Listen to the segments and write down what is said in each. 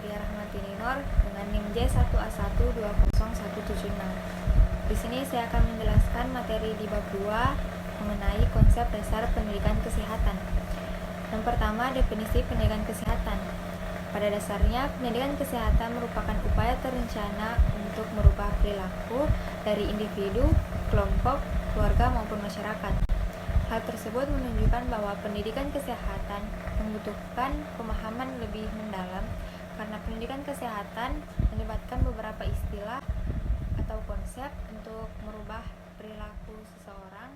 Ria Rahmati Ninor dengan NIM J1A1201176. Di sini saya akan menjelaskan materi di bab 2 mengenai konsep dasar pendidikan kesehatan. Yang pertama, definisi pendidikan kesehatan. Pada dasarnya, pendidikan kesehatan merupakan upaya terencana untuk merubah perilaku dari individu, kelompok, keluarga maupun masyarakat. Hal tersebut menunjukkan bahwa pendidikan kesehatan membutuhkan pemahaman lebih mendalam karena pendidikan kesehatan melibatkan beberapa istilah atau konsep untuk merubah perilaku seseorang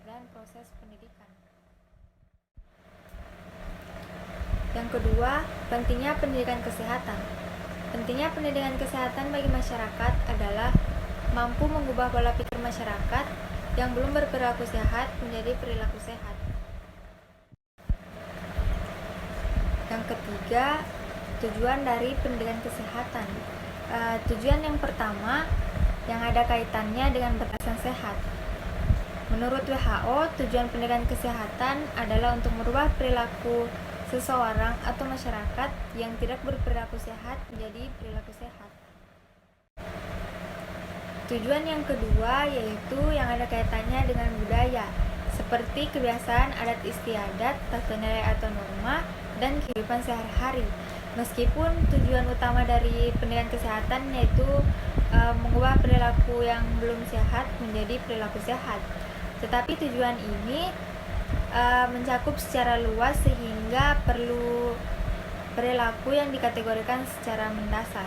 dan proses pendidikan. Yang kedua, pentingnya pendidikan kesehatan. Pentingnya pendidikan kesehatan bagi masyarakat adalah mampu mengubah pola pikir masyarakat yang belum berperilaku sehat menjadi perilaku sehat. Yang ketiga, tujuan dari pendidikan kesehatan. Tujuan yang pertama yang ada kaitannya dengan batasan sehat. Menurut WHO, tujuan pendidikan kesehatan adalah untuk merubah perilaku seseorang atau masyarakat yang tidak berperilaku sehat menjadi perilaku sehat. Tujuan yang kedua yaitu yang ada kaitannya dengan budaya, seperti kebiasaan adat istiadat, tata nilai atau norma, dan kehidupan sehari-hari. Meskipun tujuan utama dari pendidikan kesehatan yaitu mengubah perilaku yang belum sehat menjadi perilaku sehat, tetapi tujuan ini mencakup secara luas sehingga perlu perilaku yang dikategorikan secara mendasar.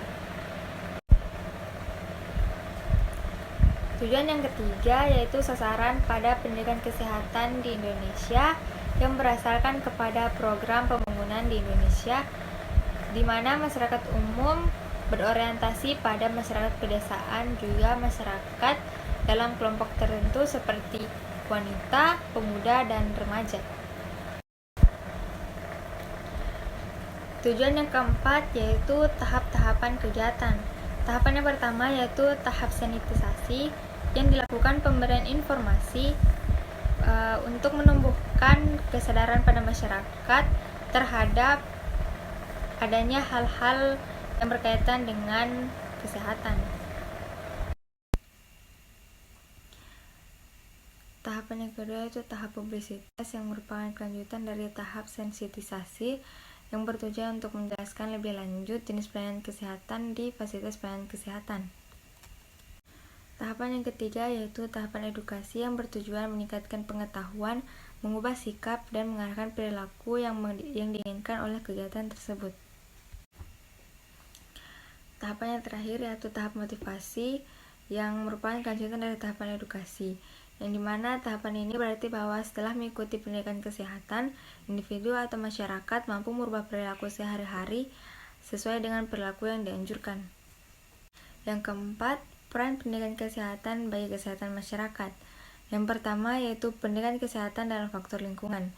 Tujuan yang ketiga yaitu sasaran pada pendidikan kesehatan di Indonesia yang berdasarkan kepada program pembangunan di Indonesia, di mana masyarakat umum berorientasi pada masyarakat pedesaan juga masyarakat dalam kelompok tertentu seperti wanita, pemuda, dan remaja. Tujuan yang keempat yaitu tahap-tahapan kegiatan. Tahapan yang pertama yaitu tahap sanitisasi yang dilakukan pemberian informasi untuk menumbuhkan kesadaran pada masyarakat terhadap adanya hal-hal yang berkaitan dengan kesehatan. Tahapan yang kedua itu tahap publisitas yang merupakan kelanjutan dari tahap sensitisasi yang bertujuan untuk menjelaskan lebih lanjut jenis pelayanan kesehatan di fasilitas pelayanan kesehatan. Tahapan yang ketiga yaitu tahapan edukasi yang bertujuan meningkatkan pengetahuan, mengubah sikap, dan mengarahkan perilaku yang diinginkan oleh kegiatan tersebut. Tahapan yang terakhir yaitu tahap motivasi yang merupakan kelanjutan dari tahapan edukasi, yang dimana tahapan ini berarti bahwa setelah mengikuti pendidikan kesehatan, individu atau masyarakat mampu merubah perilaku sehari-hari sesuai dengan perilaku yang dianjurkan. Yang keempat, peran pendidikan kesehatan bagi kesehatan masyarakat. Yang pertama yaitu pendidikan kesehatan dalam faktor lingkungan.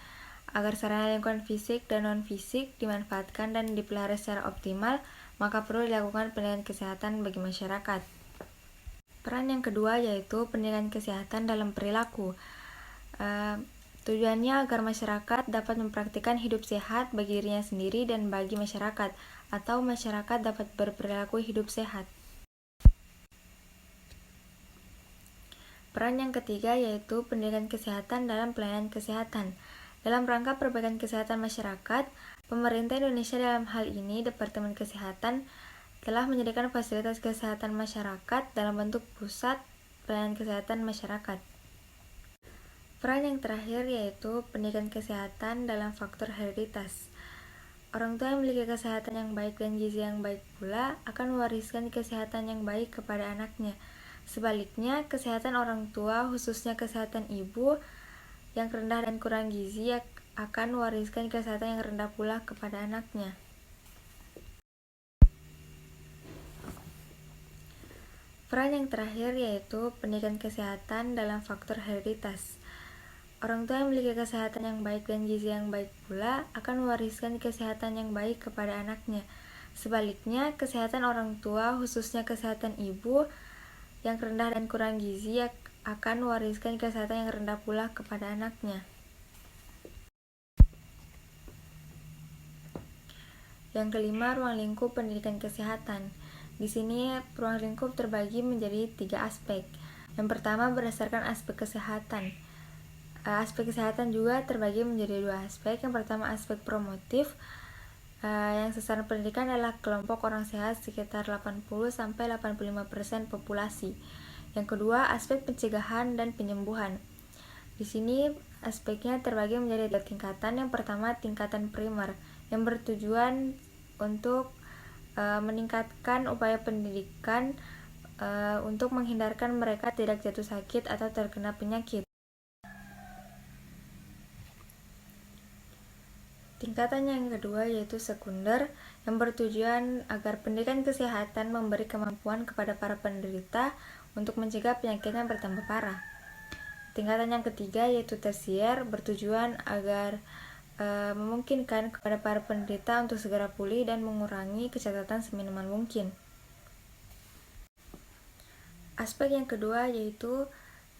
Agar sarana lingkungan fisik dan non-fisik dimanfaatkan dan dipelihara secara optimal, maka perlu dilakukan pendidikan kesehatan bagi masyarakat. Peran yang kedua yaitu pendidikan kesehatan dalam perilaku. Tujuannya agar masyarakat dapat mempraktikkan hidup sehat bagi dirinya sendiri dan bagi masyarakat, atau masyarakat dapat berperilaku hidup sehat. Peran yang ketiga yaitu pendidikan kesehatan dalam pelayanan kesehatan. Dalam rangka perbaikan kesehatan masyarakat, pemerintah Indonesia dalam hal ini Departemen Kesehatan telah menyediakan fasilitas kesehatan masyarakat dalam bentuk pusat pelayanan kesehatan masyarakat. Peran yang terakhir yaitu pendidikan kesehatan dalam faktor hereditas. Orang tua yang memiliki kesehatan yang baik dan gizi yang baik pula akan mewariskan kesehatan yang baik kepada anaknya. Sebaliknya, kesehatan orang tua, khususnya kesehatan ibu yang rendah dan kurang gizi akan mewariskan kesehatan yang rendah pula kepada anaknya. Peran yang terakhir yaitu pendidikan kesehatan dalam faktor hereditas. Orang tua yang memiliki kesehatan yang baik dan gizi yang baik pula akan mewariskan kesehatan yang baik kepada anaknya. Sebaliknya, kesehatan orang tua, khususnya kesehatan ibu yang rendah dan kurang gizi akan mewariskan kesehatan yang rendah pula kepada anaknya. Yang kelima, ruang lingkup pendidikan kesehatan. Di sini ruang lingkup terbagi menjadi 3 aspek. Yang pertama berdasarkan aspek kesehatan. Aspek kesehatan juga terbagi menjadi 2 aspek. Yang pertama aspek promotif, yang sasaran pendidikan adalah kelompok orang sehat sekitar 80-85% populasi. Yang kedua, aspek pencegahan dan penyembuhan. Di sini aspeknya terbagi menjadi 2 tingkatan. Yang pertama, tingkatan primer yang bertujuan untuk meningkatkan upaya pendidikan untuk menghindarkan mereka tidak jatuh sakit atau terkena penyakit. Tingkatan yang kedua yaitu sekunder yang bertujuan agar pendidikan kesehatan memberi kemampuan kepada para penderita untuk mencegah penyakit yang bertambah parah. Tingkatan yang ketiga yaitu tersier bertujuan agar memungkinkan kepada para penderita untuk segera pulih dan mengurangi kecacatan seminimal mungkin. Aspek yang kedua yaitu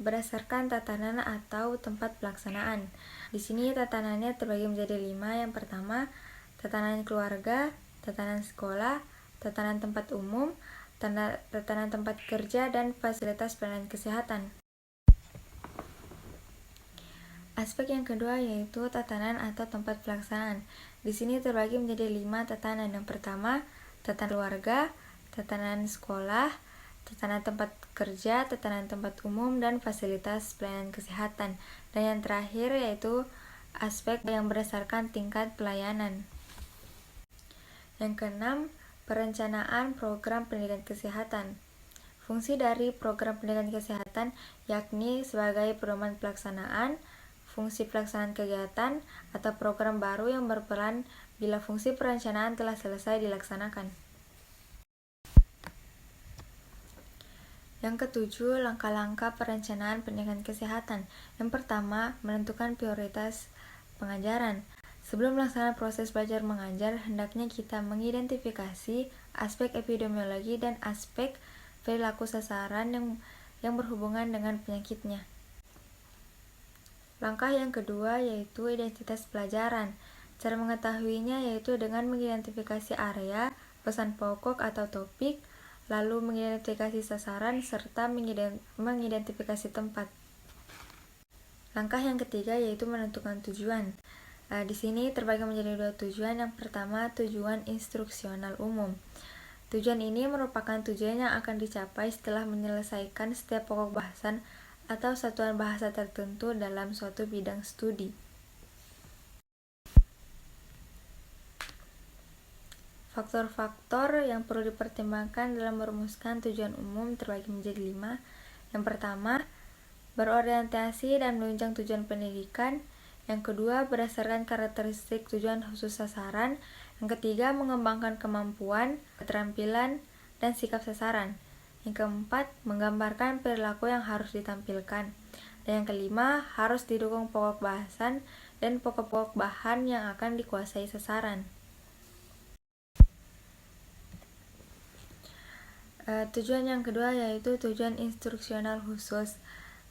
berdasarkan tatanan atau tempat pelaksanaan. Di sini tatanannya terbagi menjadi 5. Yang pertama, tatanan keluarga, tatanan sekolah, tatanan tempat umum, tatanan tempat kerja, dan fasilitas pelayanan kesehatan. Aspek yang kedua yaitu tatanan atau tempat pelaksanaan. Di sini terbagi menjadi 5 tatanan. Yang pertama, tatanan keluarga, tatanan sekolah, tatanan tempat kerja, tatanan tempat umum, dan fasilitas pelayanan kesehatan. Dan yang terakhir yaitu aspek yang berdasarkan tingkat pelayanan. Yang keenam, perencanaan program pendidikan kesehatan. Fungsi dari program pendidikan kesehatan yakni sebagai pedoman pelaksanaan, fungsi pelaksanaan kegiatan, atau program baru yang berperan bila fungsi perencanaan telah selesai dilaksanakan. Yang ketujuh, langkah-langkah perencanaan pendidikan kesehatan. Yang pertama, menentukan prioritas pengajaran. Sebelum melaksanakan proses belajar mengajar, hendaknya kita mengidentifikasi aspek epidemiologi dan aspek perilaku sasaran yang berhubungan dengan penyakitnya. Langkah yang kedua yaitu identitas pelajaran. Cara mengetahuinya yaitu dengan mengidentifikasi area, pesan pokok atau topik, lalu mengidentifikasi sasaran, serta mengidentifikasi tempat. Langkah yang ketiga yaitu menentukan tujuan. Di sini terbagi menjadi 2 tujuan. Yang pertama, tujuan instruksional umum. Tujuan ini merupakan tujuan yang akan dicapai setelah menyelesaikan setiap pokok bahasan atau satuan bahasa tertentu dalam suatu bidang studi. Faktor-faktor yang perlu dipertimbangkan dalam merumuskan tujuan umum terbagi menjadi 5. Yang pertama, berorientasi dan menunjang tujuan pendidikan. Yang kedua, berdasarkan karakteristik tujuan khusus sasaran. Yang ketiga, mengembangkan kemampuan, keterampilan, dan sikap sasaran. Yang keempat, menggambarkan perilaku yang harus ditampilkan. Dan yang kelima, harus didukung pokok bahasan dan pokok-pokok bahan yang akan dikuasai sasaran. Tujuan yang kedua yaitu tujuan instruksional khusus.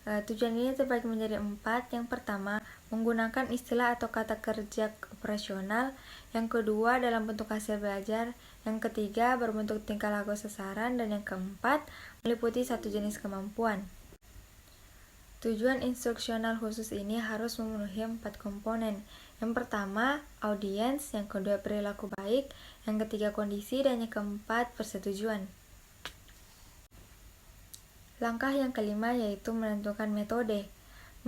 Tujuan ini terbagi menjadi 4. Yang pertama, menggunakan istilah atau kata kerja operasional. Yang kedua, dalam bentuk hasil belajar. Yang ketiga, berbentuk tingkah laku sasaran. Dan yang keempat, meliputi satu jenis kemampuan. Tujuan instruksional khusus ini harus memenuhi 4 komponen. Yang pertama, audiens. Yang kedua, perilaku baik. Yang ketiga, kondisi. Dan yang keempat, persetujuan. Langkah yang kelima yaitu menentukan metode.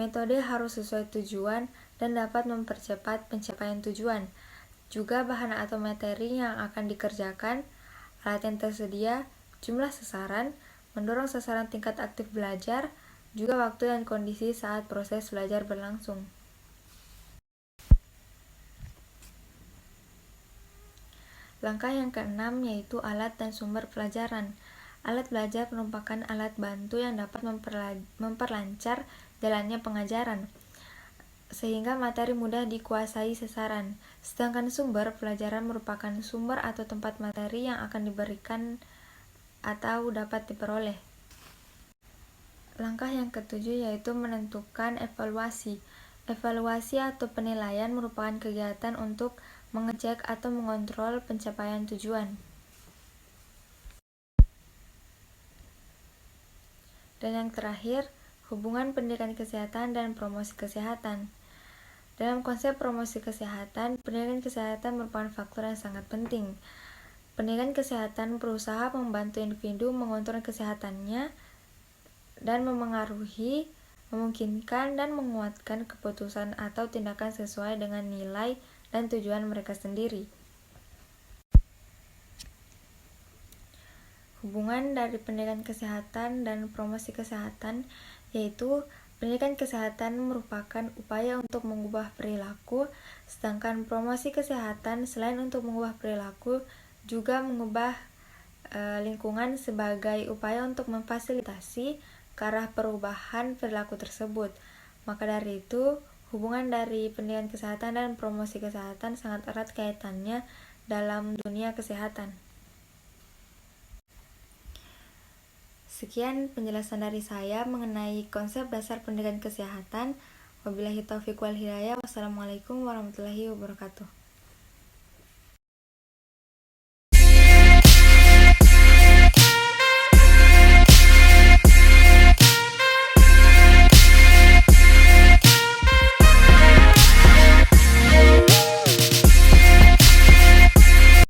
Metode harus sesuai tujuan dan dapat mempercepat pencapaian tujuan. Juga bahan atau materi yang akan dikerjakan, alat yang tersedia, jumlah sasaran, mendorong sasaran tingkat aktif belajar, juga waktu dan kondisi saat proses belajar berlangsung. Langkah yang keenam yaitu alat dan sumber pelajaran. Alat belajar merupakan alat bantu yang dapat memperlancar jalannya pengajaran, sehingga materi mudah dikuasai sasaran. Sedangkan sumber pelajaran merupakan sumber atau tempat materi yang akan diberikan atau dapat diperoleh. Langkah yang ketujuh yaitu menentukan evaluasi. Evaluasi atau penilaian merupakan kegiatan untuk mengecek atau mengontrol pencapaian tujuan. Dan yang terakhir, hubungan pendidikan kesehatan dan promosi kesehatan. Dalam konsep promosi kesehatan, pendidikan kesehatan merupakan faktor yang sangat penting. Pendidikan kesehatan berusaha membantu individu mengontrol kesehatannya dan memengaruhi, memungkinkan, dan menguatkan keputusan atau tindakan sesuai dengan nilai dan tujuan mereka sendiri. Hubungan dari pendidikan kesehatan dan promosi kesehatan yaitu pendidikan kesehatan merupakan upaya untuk mengubah perilaku, sedangkan promosi kesehatan selain untuk mengubah perilaku juga mengubah lingkungan sebagai upaya untuk memfasilitasi ke arah perubahan perilaku tersebut. Maka dari itu, hubungan dari pendidikan kesehatan dan promosi kesehatan sangat erat kaitannya dalam dunia kesehatan. Sekian penjelasan dari saya mengenai konsep dasar pendidikan kesehatan. Wabillahi taufiq wal hidayah. Wassalamualaikum warahmatullahi wabarakatuh.